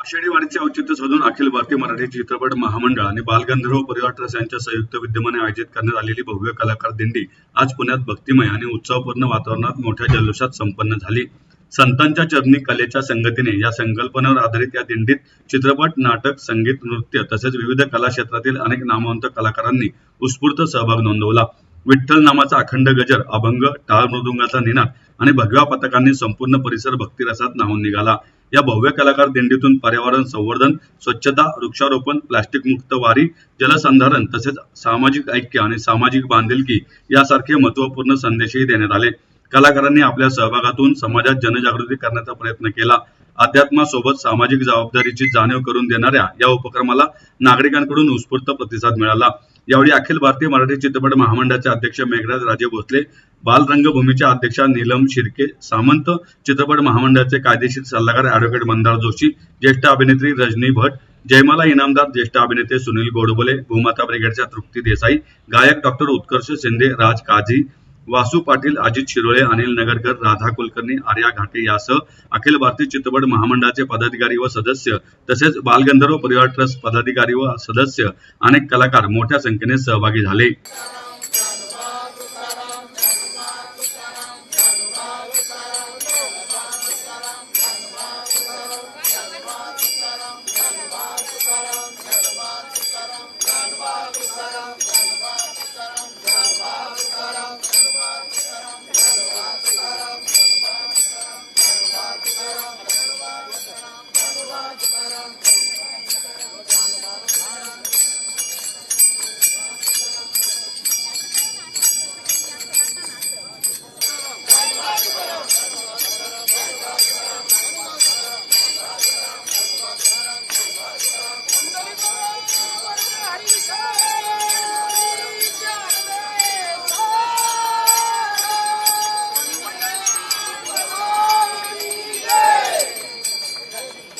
आषाढी वारीचे औचित्य साधून अखिल भारतीय मराठी चित्रपट महामंडळ आणि बालगंधर्व परिवार ट्रस्ट यांच्या संयुक्त विद्यमाने आयोजित करण्यात आलेली भव्य कलाकार दिंडी आज पुण्यात भक्तिमय आणि उत्सवपूर्ण वातावरणात मोठ्या जल्लोषात संपन्न झाली. संतांच्या चरणी कलेच्या संगतीने या संकल्पनेवर आधारित या दिंडीत चित्रपट, नाटक, संगीत, नृत्य तसेच विविध कला क्षेत्रातील अनेक नामवंत कलाकारांनी उत्स्फूर्त सहभाग नोंदवला. विठ्ठल नामाचा अखंड गजर, अभंग, टाळ मृदुंगाचा निनाद आणि भगव्या पताकांनी संपूर्ण परिसर भक्तिरसात न्हाऊन निघाला. या भव्य कलाकार दिंडीतून पर्यावरण संवर्धन, स्वच्छता, वृक्षारोपण, प्लास्टिक मुक्त वारी, जलसंधारण तसेच सामाजिक ऐक्य आणि सामाजिक बांधिलकी यासारखे महत्वपूर्ण संदेशही देण्यात आले. कलाकारांनी आपल्या सहभागातून समाजात जनजागृती करण्याचा प्रयत्न केला. अध्यात्मासोबत सामाजिक जबाबदारीची जाणीव करून देणाऱ्या या उपक्रमाला नागरिकांकडून उत्स्फूर्त प्रतिसाद मिळाला. यावेळी अखिल भारतीय मराठी चित्रपट महामंडळाचे अध्यक्ष मेघराज राजे भोसले, बालरंगभूमीच्या अध्यक्षा नीलम शिर्के सामंत, चित्रपट महामंडळाचे कायदेशीर सल्लागार ॲडव्होकेट मंदार जोशी, ज्येष्ठ अभिनेत्री रजनी भट, जयमाला इनामदार, ज्येष्ठ अभिनेते सुनील गोडबोले, भूमाता ब्रिगेडच्या तृप्ती देसाई, गायक डॉक्टर उत्कर्ष शिंदे, राज काझी, वासू पाटील, अजित शिरोळे, अनिल नगरकर, राधा कुलकर्णी, आर्या घाटे यासह अखिल भारतीय चित्रपट महामंडळाचे पदाधिकारी व सदस्य तसेच बालगंधर्व परिवार ट्रस्ट पदाधिकारी व सदस्य अनेक कलाकार मोठ्या संख्येने सहभागी झाले.